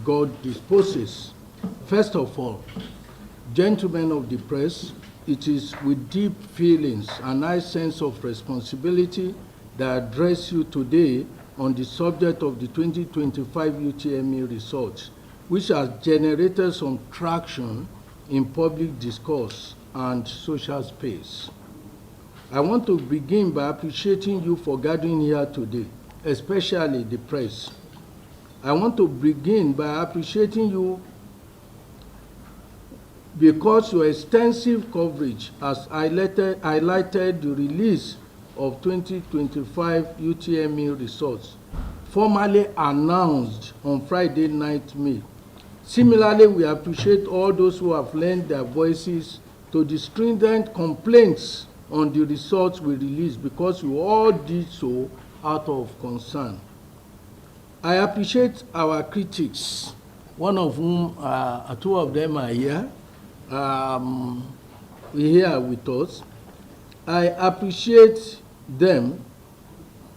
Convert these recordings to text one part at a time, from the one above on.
God disposes. First of all, gentlemen of the press, it is with deep feelings and high sense of responsibility that I address you today on the subject of the 2025 UTME results, which has generated some traction in public discourse and social space. I want to begin by appreciating you for gathering here today, especially the press. I want to begin by appreciating you because your extensive coverage has highlighted the release of 2025 UTME results, formally announced on Friday night, May. Similarly, we appreciate all those who have lent their voices to the stringent complaints on the results we released, because we all did so out of concern. I appreciate our critics, one of whom, two of them are here. Here with us. I appreciate them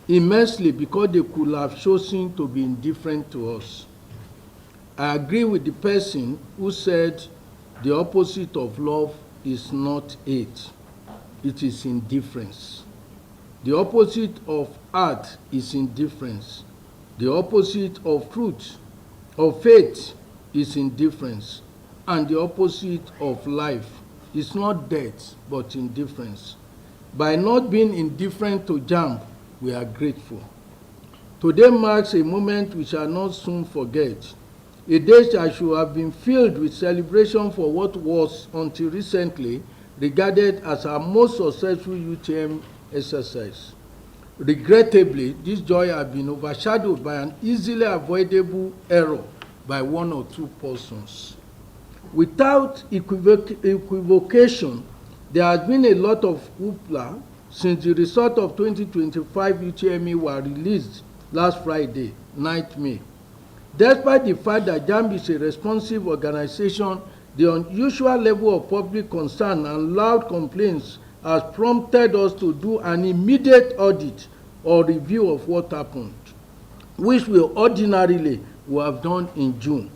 immensely because they could have chosen to be indifferent to us. I agree with the person who said the opposite of love is not hate, it is indifference. The opposite of art is indifference. The opposite of truth, of faith, is indifference. And the opposite of life is not death, but indifference. By not being indifferent to Jamb, we are grateful. Today marks a moment we shall not soon forget, a day that should have been filled with celebration for what was, until recently, regarded as our most successful UTM exercise. Regrettably, this joy has been overshadowed by an easily avoidable error by one or two persons. Without equivocation, there has been a lot of hoopla since the result of 2025 UTME were released last Friday, 9th May. Despite the fact that Jamb is a responsive organization, the unusual level of public concern and loud complaints has prompted us to do an immediate audit or review of what happened, which we ordinarily would have done in June.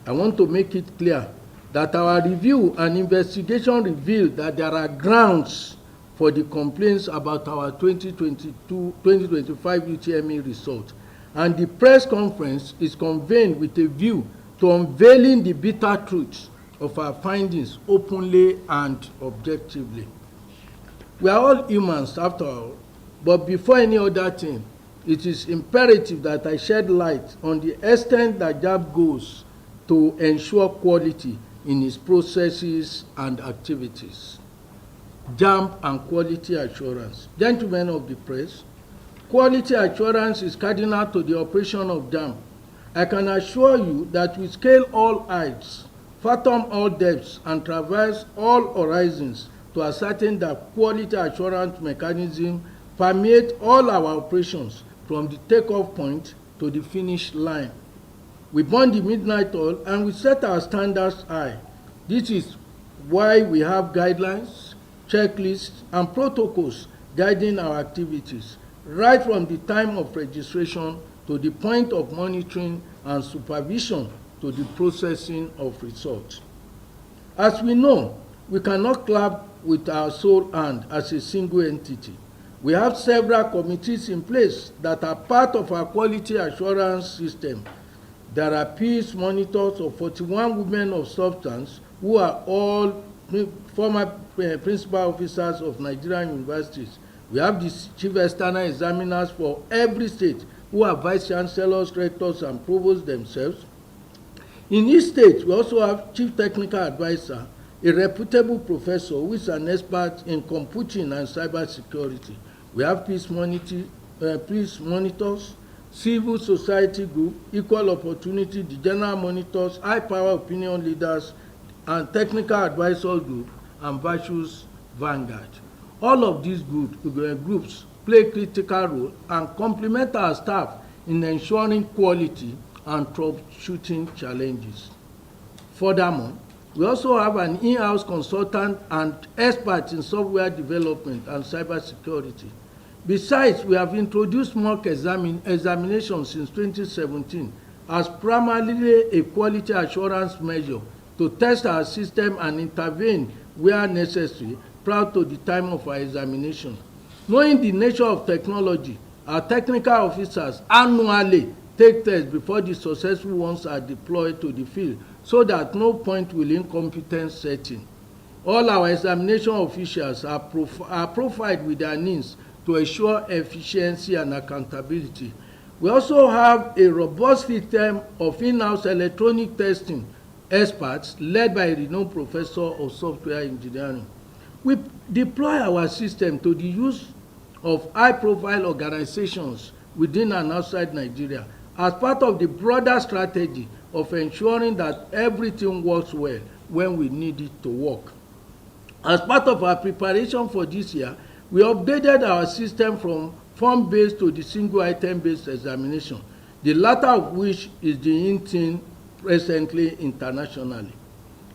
I want to make it clear that our review and investigation revealed that there are grounds for the complaints about our 2025 UTME result, and the press conference is convened with a view to unveiling the bitter truth of our findings openly and objectively. We are all humans after all, but before any other thing, it is imperative that I shed light on the extent that Jamb goes to ensure quality in its processes and activities. Jamb and quality assurance. Gentlemen of the press, quality assurance is cardinal to the operation of Jamb. I can assure you that we scale all heights, fathom all depths, and traverse all horizons to ascertain that quality assurance mechanism permeate all our operations from the takeoff point to the finish line. We burn the midnight oil and we set our standards high. This is why we have guidelines, checklists, and protocols guiding our activities, right from the time of registration to the point of monitoring and supervision to the processing of results. As we know, we cannot clap with our sole hand as a single entity. We have several committees in place that are part of our quality assurance system. There are peace monitors of 41 women of substance who are all former principal officers of Nigerian universities. We have the chief external examiners for every state who are vice chancellors, rectors, and provosts themselves. In each state, we also have chief technical advisor, a reputable professor who is an expert in computing and cyber security. We have peace monitors, civil society group, equal opportunity, the general monitors, high power opinion leaders, and technical advisor group, and virtues vanguard. All of these groups play a critical role and complement our staff in ensuring quality and troubleshooting challenges. Furthermore, we also have an in-house consultant and expert in software development and cybersecurity. Besides, we have introduced mock examinations since 2017 as primarily a quality assurance measure to test our system and intervene where necessary prior to the time of our examination. Knowing the nature of technology, our technical officers annually take tests before the successful ones are deployed to the field, so that no point will incompetence set in. All our examination officials are profiled with their needs to ensure efficiency and accountability. We also have a robust system of in-house electronic testing experts led by a renowned professor of software engineering. We deploy our system to the use of high-profile organizations within and outside Nigeria as part of the broader strategy of ensuring that everything works well when we need it to work. As part of our preparation for this year, we updated our system from form-based to the single item-based examination, the latter of which is the in thing presently internationally.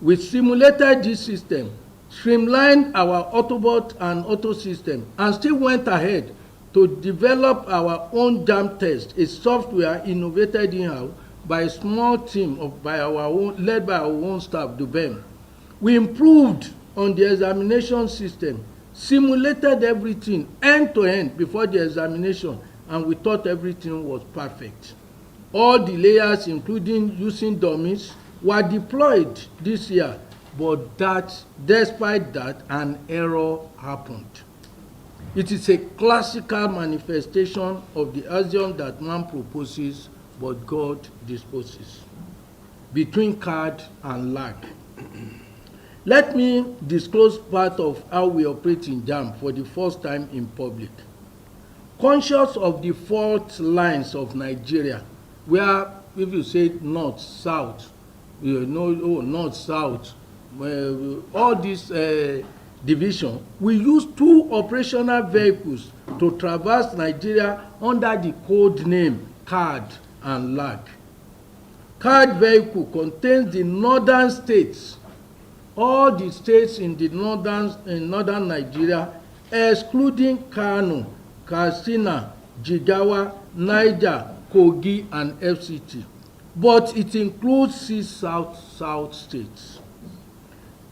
We simulated this system, streamlined our Autobot and Auto system, and still went ahead to develop our own Jamb test, a software innovated in-house by a small team led by our own staff, Utme. We improved on the examination system, simulated everything end to end before the examination, and we thought everything was perfect. All the layers, including using dummies, were deployed this year, but despite that, an error happened. It is a classical manifestation of the axiom that man proposes but God disposes, between card and lag. Let me disclose part of how we operate in Jamb for the first time in public. Conscious of the fault lines of Nigeria, where if you say north, south, north, south, all this division, we use two operational vehicles to traverse Nigeria under the code name card and lag. Card vehicle contains the northern states, all the states in northern Nigeria, excluding Kano, Katsina, Jigawa, Niger, Kogi, and FCT, but it includes 6 south states.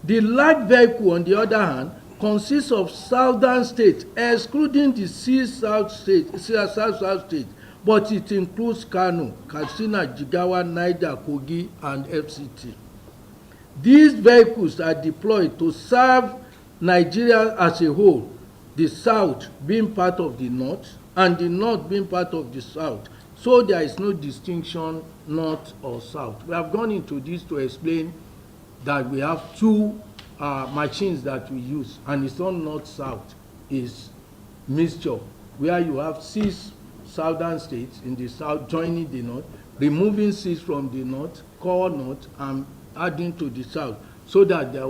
The lag vehicle, on the other hand, consists of southern states, excluding the 6 south states, but it includes Kano, Katsina, Jigawa, Niger, Kogi, and FCT. These vehicles are deployed to serve Nigeria as a whole, the south being part of the north and the north being part of the south, so there is no distinction north or south. We have gone into this to explain that we have two machines that we use, and it's not north-south, it's mixture, where you have 6 southern states in the south joining the north, removing 6 from the north, core north, and adding to the south, so that they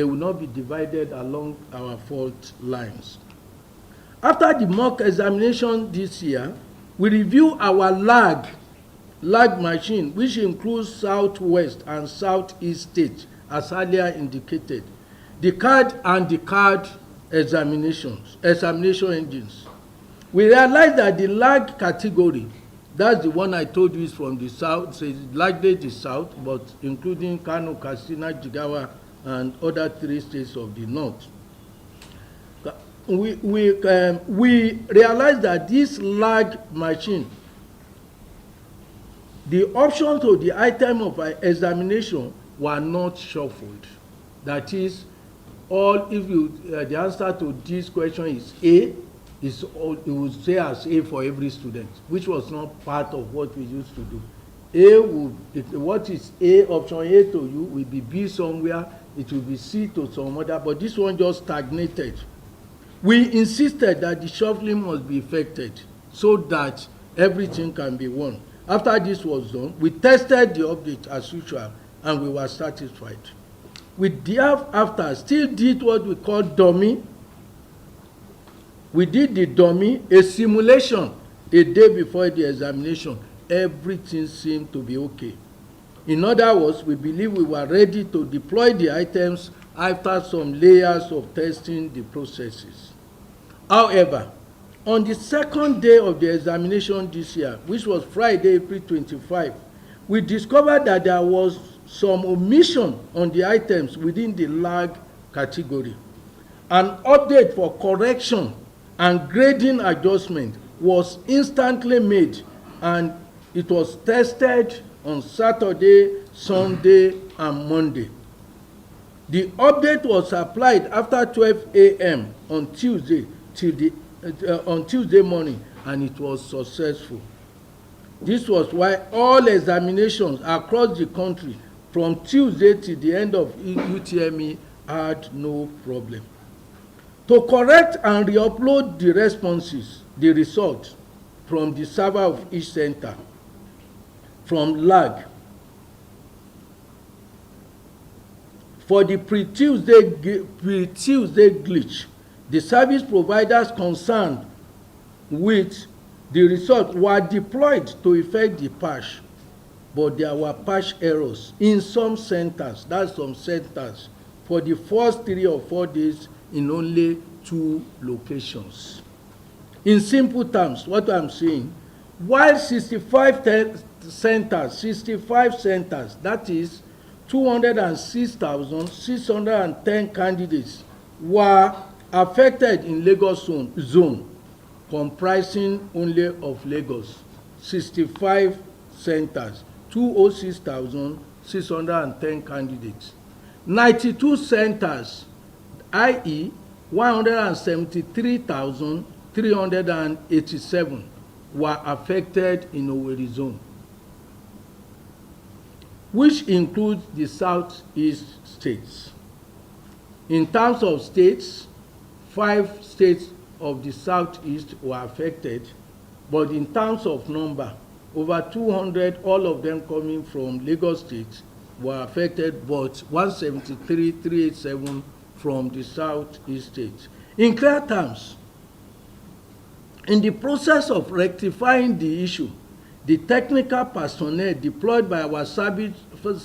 will not be divided along our fault lines. After the mock examination this year, we review our lag machine, which includes southwest and southeast states, as earlier indicated, the card and the card examination engines. We realized that the lag category, that's the one I told you, is from the south, so it's likely the south, but including Kano, Katsina, Jigawa, and other 3 states of the north. We realized that this lag machine, the options of the item of our examination were not shuffled. That is, the answer to this question is A, it would say as A for every student, which was not part of what we used to do. What is A, option A to you, will be B somewhere, it will be C to some other, but this one just stagnated. We insisted that the shuffling must be effected so that everything can be won. After this was done, we tested the update as usual, and we were satisfied. We thereafter still did what we call dummy. We did the dummy, a simulation, a day before the examination. Everything seemed to be okay. In other words, we believe we were ready to deploy the items after some layers of testing the processes. However, On the second day of the examination this year, which was Friday, April 25, we discovered that there was some omission on the items within the lag category. An update for correction and grading adjustment was instantly made, and it was tested on Saturday, Sunday, and Monday. The update was applied after 12 a.m. on Tuesday on Tuesday morning, and it was successful. This was why all examinations across the country from Tuesday till the end of Utme had no problem. To correct and re-upload the responses, the results from the server of each center from lag. For the pre-Tuesday glitch, the service providers concerned with the result were deployed to effect the patch, but there were patch errors in some centers, that's some centers, for the first 3 or 4 days in only 2 locations. In simple terms, what I'm saying, while 65 centers, that is 206,610 candidates were affected in Lagos zone, comprising only of Lagos, 65 centers, 206,610 candidates. 92 centers, i.e. 173,387 were affected in Owerri zone, which includes the southeast states. In terms of states, 5 states of the southeast were affected, but in terms of number, over 200, all of them coming from Lagos State, were affected, but 173,387 from the southeast states. In clear terms, in the process of rectifying the issue, the technical personnel deployed by our service